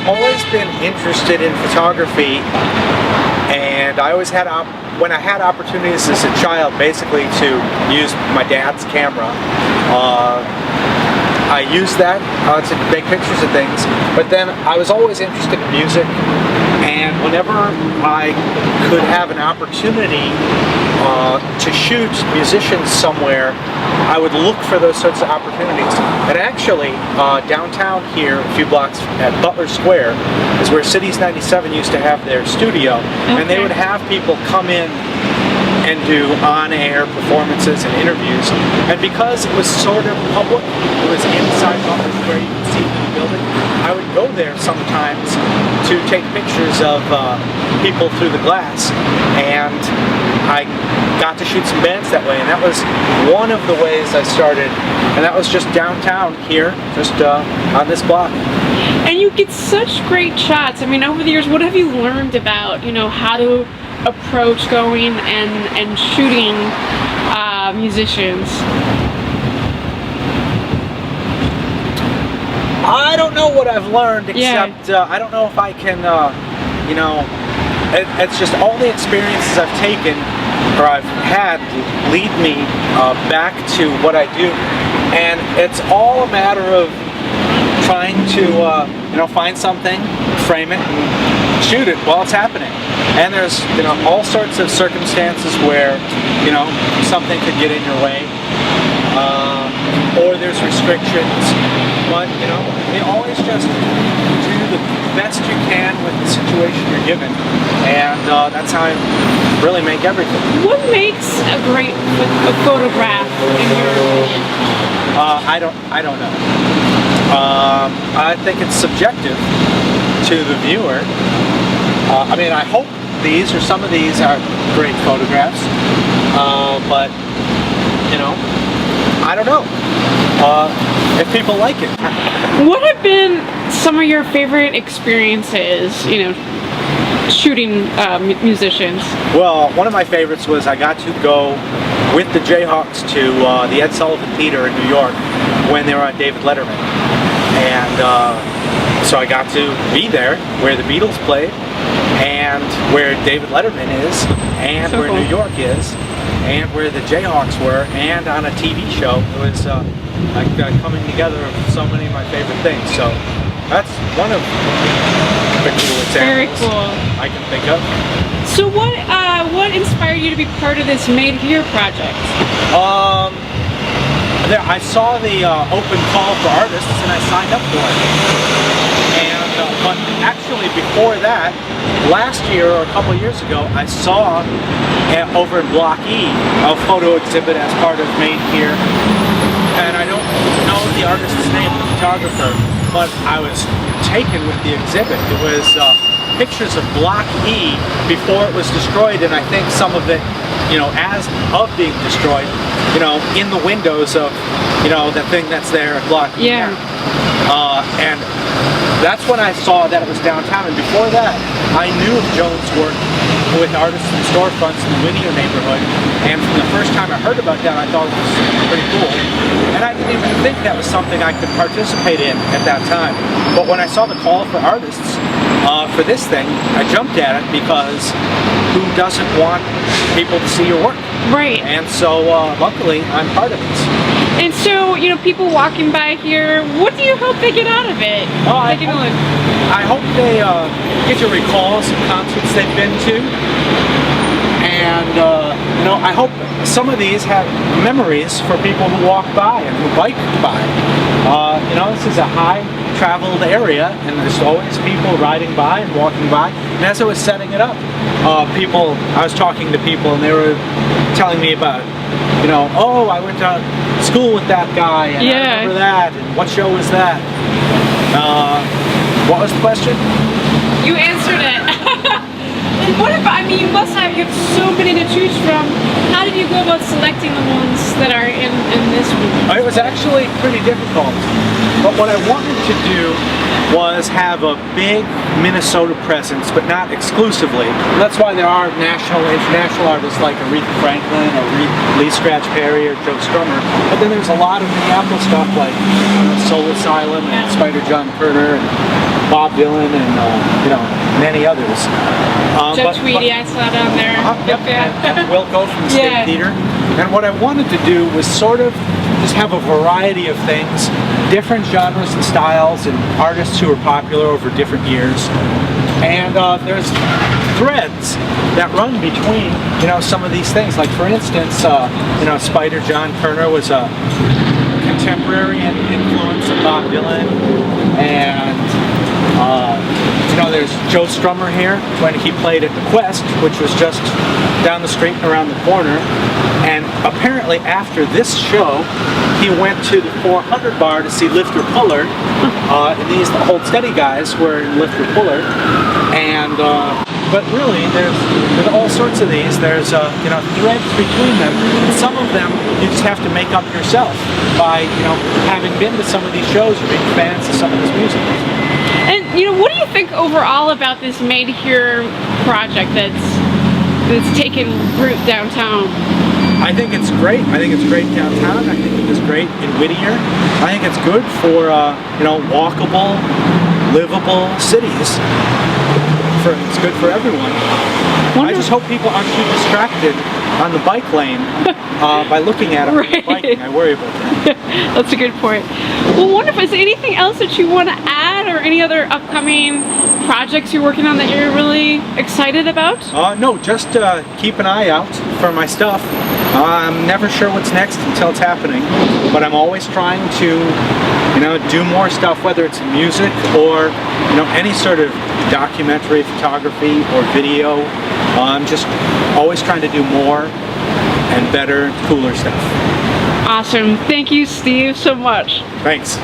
always been interested in photography, and I always had when I had opportunities as a child, basically to use my dad's camera. I used that to make pictures of things, but then I was always interested in music, and whenever I could have an opportunity to shoot musicians somewhere, I would look for those sorts of opportunities. And actually, downtown here, a few blocks at Butler Square, is where Cities 97 used to have their studio, and they would have people come in and do on-air performances and interviews. And because it was sort of public, it was inside Butler Square, you could see the building, I would go there sometimes to take pictures of people through the glass, and I got to shoot some bands that way, and that was one of the ways I started, and that was just downtown here, just on this block. And you get such great shots. I mean, over the years, what have you learned about, how to approach going and shooting musicians? I don't know what I've learned, except I don't know if I can, it's just all the experiences I've taken or I've had lead me back to what I do, and it's all a matter of trying to find something, frame it, and shoot it while it's happening. And there's all sorts of circumstances where something could get in your way, or there's restrictions. But you always just do the best you can with the situation you're given, and that's how I really make everything. What makes a great photograph in your opinion? I don't know. I think it's subjective to the viewer. I mean, I hope some of these are great photographs, but I don't know if people like it. What have been some of your favorite experiences, shooting musicians? Well, one of my favorites was I got to go with the Jayhawks to the Ed Sullivan Theater in New York when they were on David Letterman, and so I got to be there where the Beatles played, and where David Letterman is, and so where New York is, and where the Jayhawks were, and on a TV show. It was like coming together of so many of my favorite things. So that's one of the cool examples. Very cool. I can think of. So what inspired you to be part of this Made Here project? I saw the open call for artists, and I signed up for it. And but actually before that, last year or a couple of years ago, I saw over in Block E a photo exhibit as part of Made Here, and I don't know the artist's name, the photographer, but I was taken with the exhibit. It was pictures of Block E before it was destroyed, and I think some of it, as of being destroyed, in the windows of, the thing that's there at Block E. Yeah. And that's when I saw that it was downtown, and before that, I knew of Joan's work with artists in storefronts in the Whittier neighborhood, and from the first time I heard about that, I thought it was pretty cool. And I didn't even think that was something I could participate in at that time. But when I saw the call for artists for this thing, I jumped at it, because who doesn't want people to see your work? Right. And so luckily, I'm part of it. And so, people walking by here, what do you hope they get out of it? I hope they get to recall some concerts they've been to, and I hope some of these have memories for people who walk by and who bike by. This is a high-traveled area, and there's always people riding by and walking by. And as I was setting it up, I was talking to people, and they were telling me about, oh, I went to school with that guy, and I remember that, and what show was that? What was the question? You answered it. And what if, you must have so many to choose from. How did you go about selecting the ones that are in this room? It was actually pretty difficult. But what I wanted to do was have a big Minnesota presence, but not exclusively. That's why there are national, international artists like Aretha Franklin or Lee Scratch Perry or Joe Strummer. But then there's a lot of Minneapolis stuff like Soul Asylum and Spider John Carter and Bob Dylan and many others. Joe Tweedy, I saw down there. Yep, and Wilco from State Yeah. Theater. And what I wanted to do was sort of just have a variety of things, different genres and styles and artists who are popular over different years. And there's threads that run between, some of these things. Like for instance, Spider John Kerner was a contemporary influence of Bob Dylan, and there's Joe Strummer here when he played at the Quest, which was just down the street and around the corner. And apparently after this show, he went to the 400 bar to see Lifter Puller. And these Hold Steady guys were in Lifter Puller. And but really, there's all sorts of these. There's threads between them, and some of them you just have to make up yourself by having been to some of these shows or being fans of some of this music. And what do you think overall about this Made Here project that's taken root downtown? I think it's great. I think it's great downtown. I think it's great in Whittier. I think it's good for walkable, livable cities. It's good for everyone. I just hope people aren't too distracted on the bike lane by looking at it when they're biking. I worry about that. That's a good point. Well, wonderful. Is there anything else that you want to add, or any other upcoming projects you're working on that you're really excited about? No, just keep an eye out for my stuff. I'm never sure what's next until it's happening, but I'm always trying to, do more stuff, whether it's music or, any sort of documentary, photography, or video. I'm just always trying to do more and better, cooler stuff. Awesome. Thank you, Steve, so much. Thanks.